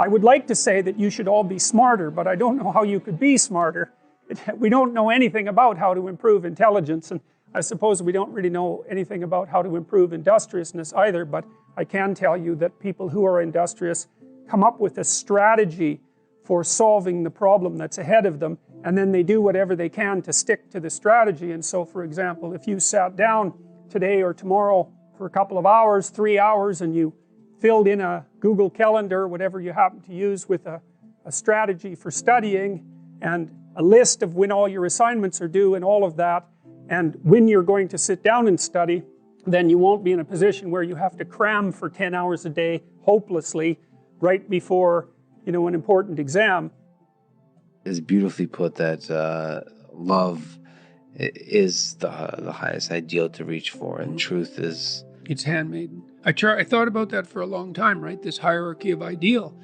I would like to say that you should all be smarter, but I don't know how you could be smarter. We don't know anything about how to improve intelligence, and I suppose we don't really know anything about how to improve industriousness either, but I can tell you that people who are industrious come up with a strategy for solving the problem that's ahead of them, and then they do whatever they can to stick to the strategy. And so, for example, if you sat down today or tomorrow for a couple of hours, 3 hours, and you filled in a Google Calendar, whatever you happen to use, with a strategy for studying and a list of when all your assignments are due and all of that, and when you're going to sit down and study, then you won't be in a position where you have to cram for 10 hours a day hopelessly right before, you know, an important exam. It's beautifully put that love is the highest ideal to reach for, and truth is... It's handmaiden. I thought about that for a long time, right? This hierarchy of ideal.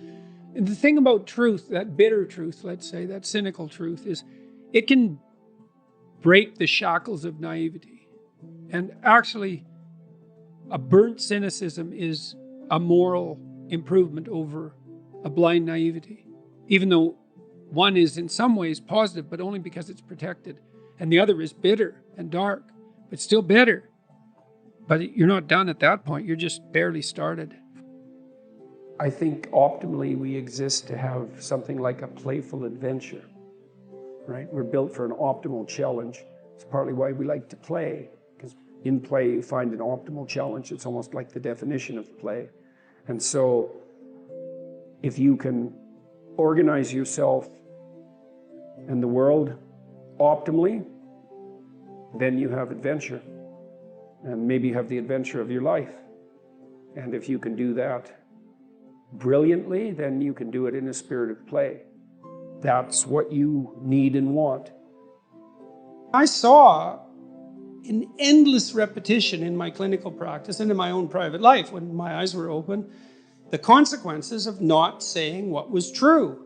And the thing about truth, that bitter truth, let's say, that cynical truth, is it can break the shackles of naivety. And actually, a burnt cynicism is a moral improvement over a blind naivety. Even though one is in some ways positive, but only because it's protected. And the other is bitter and dark, but still bitter. But you're not done at that point. You're just barely started. I think optimally we exist to have something like a playful adventure, right? We're built for an optimal challenge. It's partly why we like to play, because in play you find an optimal challenge. It's almost like the definition of play. And so if you can organize yourself and the world optimally, then you have adventure. And maybe you have the adventure of your life. And if you can do that brilliantly, then you can do it in a spirit of play. That's what you need and want. I saw in endless repetition in my clinical practice and in my own private life, when my eyes were open, the consequences of not saying what was true.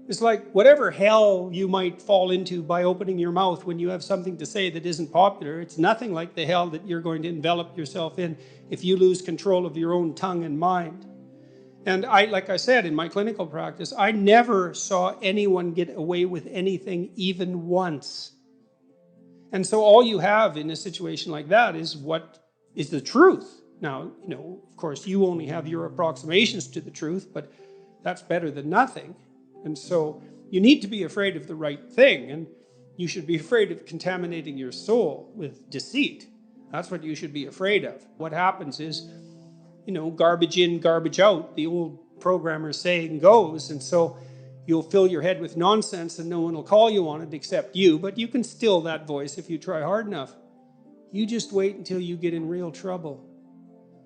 It's like whatever hell you might fall into by opening your mouth when you have something to say that isn't popular, it's nothing like the hell that you're going to envelop yourself in if you lose control of your own tongue and mind. And like I said, in my clinical practice, I never saw anyone get away with anything even once. And so all you have in a situation like that is what is the truth. Now, you know, of course, you only have your approximations to the truth, but that's better than nothing. And so you need to be afraid of the right thing, and you should be afraid of contaminating your soul with deceit. That's what you should be afraid of. What happens is, you know, garbage in, garbage out, the old programmer saying goes, and so you'll fill your head with nonsense and no one will call you on it except you, but you can still that voice if you try hard enough. You just wait until you get in real trouble.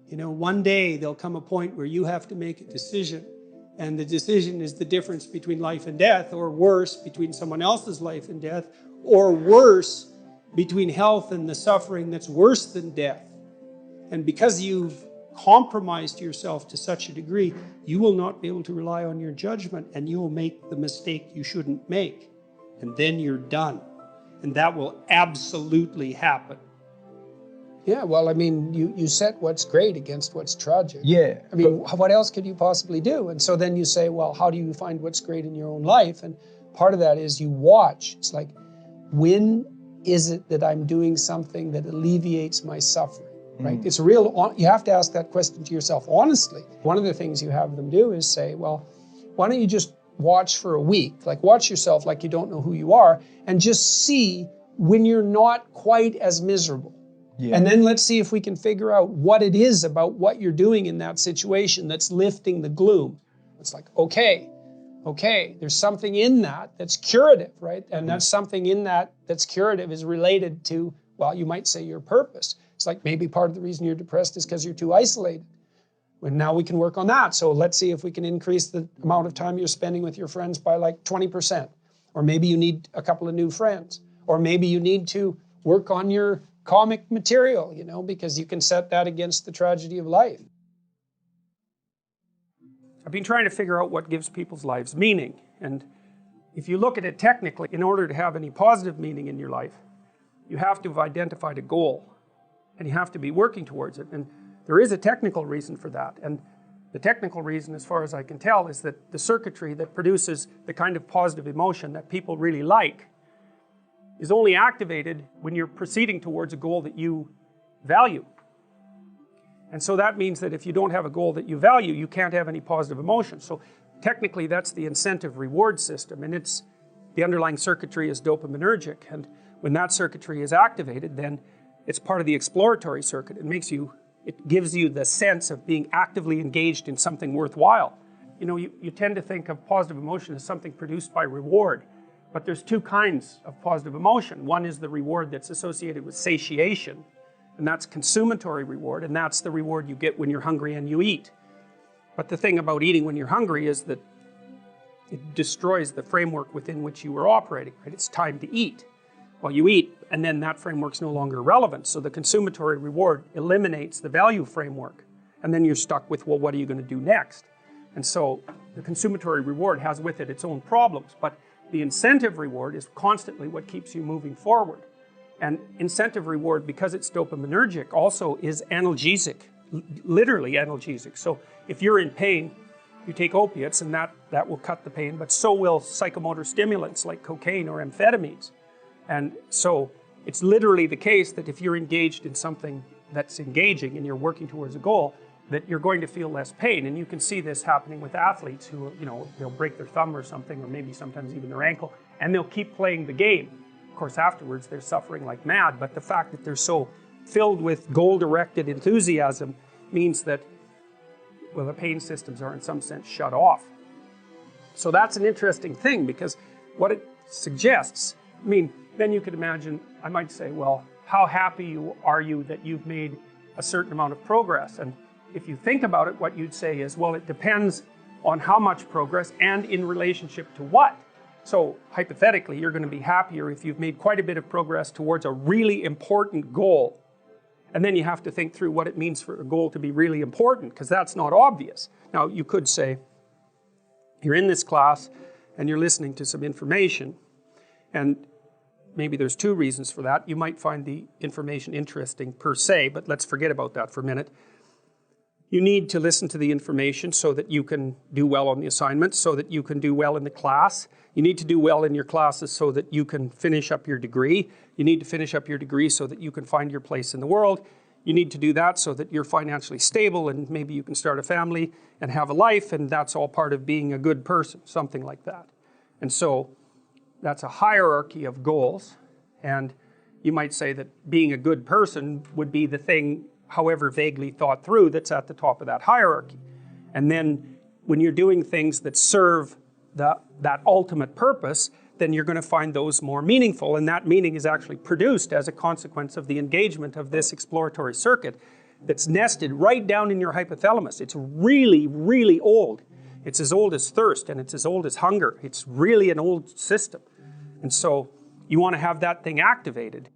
You know, one day there'll come a point where you have to make a decision. And the decision is the difference between life and death, or worse, between someone else's life and death, or worse, between health and the suffering that's worse than death. And because you've compromised yourself to such a degree, you will not be able to rely on your judgment, and you will make the mistake you shouldn't make. And then you're done. And that will absolutely happen. Yeah, well, I mean, you set what's great against what's tragic. Yeah. I mean, what else could you possibly do? And so then you say, well, how do you find what's great in your own life? And part of that is you watch. It's like, when is it that I'm doing something that alleviates my suffering, right? It's real, you have to ask that question to yourself honestly. One of the things you have them do is say, well, why don't you just watch for a week? Like, watch yourself like you don't know who you are, and just see when you're not quite as miserable. Yeah. And then let's see if we can figure out what it is about what you're doing in that situation that's lifting the gloom. It's like, okay, there's something in that that's curative, right? And that's something in that that's curative is related to, well, you might say your purpose. It's like maybe part of the reason you're depressed is because you're too isolated. And now we can work on that. So let's see if we can increase the amount of time you're spending with your friends by like 20%. Or maybe you need a couple of new friends. Or maybe you need to work on your comic material, you know, because you can set that against the tragedy of life. I've been trying to figure out what gives people's lives meaning. And if you look at it technically, in order to have any positive meaning in your life, you have to have identified a goal. And you have to be working towards it. And there is a technical reason for that. And The technical reason, as far as I can tell, is that the circuitry that produces the kind of positive emotion that people really like is only activated when you're proceeding towards a goal that you value. And so that means that if you don't have a goal that you value, you can't have any positive emotion. So technically that's the incentive reward system, and the underlying circuitry is dopaminergic, and when that circuitry is activated, then it's part of the exploratory circuit. It gives you the sense of being actively engaged in something worthwhile. You know, you tend to think of positive emotion as something produced by reward, but there's two kinds of positive emotion. One is the reward that's associated with satiation, and that's consummatory reward, and that's the reward you get when you're hungry and you eat. But the thing about eating when you're hungry is that it destroys the framework within which you were operating, right? It's time to eat. Well, you eat, and then that framework's no longer relevant, so the consummatory reward eliminates the value framework, and then you're stuck with, well, what are you going to do next? And so the consummatory reward has with it its own problems, but the incentive reward is constantly what keeps you moving forward. And incentive reward, because it's dopaminergic, also is analgesic, literally analgesic. So if you're in pain, you take opiates and that will cut the pain, but so will psychomotor stimulants like cocaine or amphetamines. And so it's literally the case that if you're engaged in something that's engaging and you're working towards a goal, that you're going to feel less pain. And you can see this happening with athletes who, you know, they'll break their thumb or something, or maybe sometimes even their ankle, and they'll keep playing the game. Of course, afterwards, they're suffering like mad, but the fact that they're so filled with goal-directed enthusiasm means that, well, the pain systems are in some sense shut off. So that's an interesting thing, because what it suggests, I mean, then you could imagine, I might say, well, how happy are you that you've made a certain amount of progress? And if you think about it, what you'd say is, well, it depends on how much progress and in relationship to what. So hypothetically, you're going to be happier if you've made quite a bit of progress towards a really important goal. And then you have to think through what it means for a goal to be really important, because that's not obvious. Now, you could say, you're in this class and you're listening to some information, and maybe there's two reasons for that. You might find the information interesting per se, but let's forget about that for a minute. You need to listen to the information so that you can do well on the assignments, so that you can do well in the class. You need to do well in your classes so that you can finish up your degree. You need to finish up your degree so that you can find your place in the world. You need to do that so that you're financially stable and maybe you can start a family and have a life, and that's all part of being a good person, something like that. And so that's a hierarchy of goals, and you might say that being a good person would be the thing, however vaguely thought through, that's at the top of that hierarchy. And then when you're doing things that serve that ultimate purpose, then you're going to find those more meaningful, and that meaning is actually produced as a consequence of the engagement of this exploratory circuit that's nested right down in your hypothalamus. It's really, really old. It's as old as thirst, and it's as old as hunger. It's really an old system. And so you want to have that thing activated.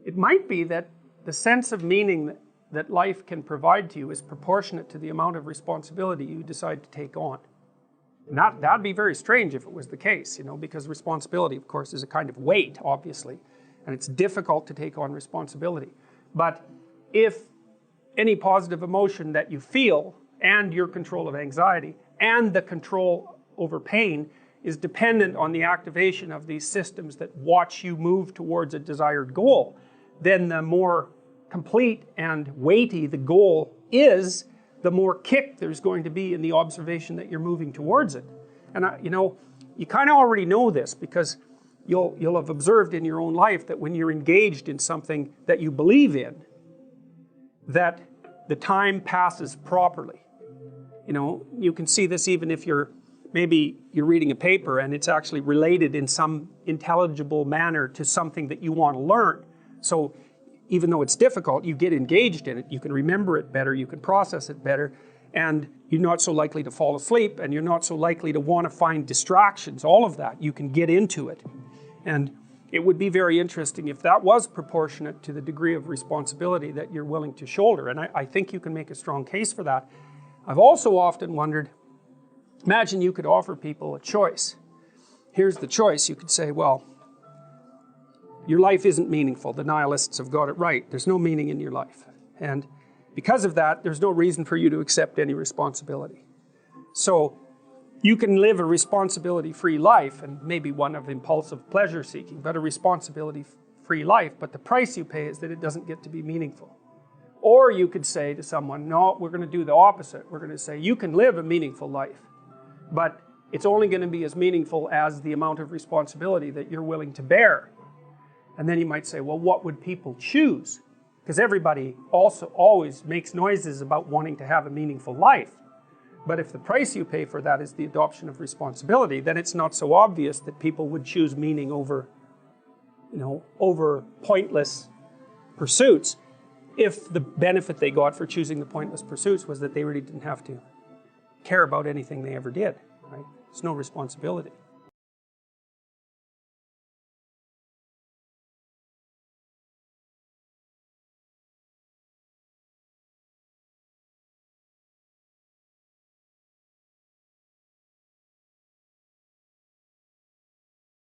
It might be that the sense of meaning that life can provide to you is proportionate to the amount of responsibility you decide to take on. And that'd be very strange if it was the case, you know, because responsibility, of course, is a kind of weight, obviously, and it's difficult to take on responsibility. But if any positive emotion that you feel, and your control of anxiety, and the control over pain is dependent on the activation of these systems that watch you move towards a desired goal, then the more complete and weighty the goal is, the more kick there's going to be in the observation that you're moving towards it. And you know, you kind of already know this, because you'll have observed in your own life that when you're engaged in something that you believe in, that the time passes properly. You know, you can see this even if maybe you're reading a paper and it's actually related in some intelligible manner to something that you want to learn. So even though it's difficult, you get engaged in it, you can remember it better, you can process it better, and you're not so likely to fall asleep, and you're not so likely to want to find distractions, all of that. You can get into it. And it would be very interesting if that was proportionate to the degree of responsibility that you're willing to shoulder, and I think you can make a strong case for that. I've also often wondered, imagine you could offer people a choice. Here's the choice. You could say, well, your life isn't meaningful. The nihilists have got it right. There's no meaning in your life. And Because of that, there's no reason for you to accept any responsibility. So you can live a responsibility-free life, and maybe one of impulsive pleasure-seeking, but a responsibility-free life, but the price you pay is that it doesn't get to be meaningful. Or you could say to someone, no, we're going to do the opposite. We're going to say, you can live a meaningful life, but it's only going to be as meaningful as the amount of responsibility that you're willing to bear. And then you might say, well, what would people choose? Because everybody also always makes noises about wanting to have a meaningful life. But if the price you pay for that is the adoption of responsibility, then it's not so obvious that people would choose meaning over, over pointless pursuits, if the benefit they got for choosing the pointless pursuits was that they really didn't have to care about anything they ever did, right? There's no responsibility.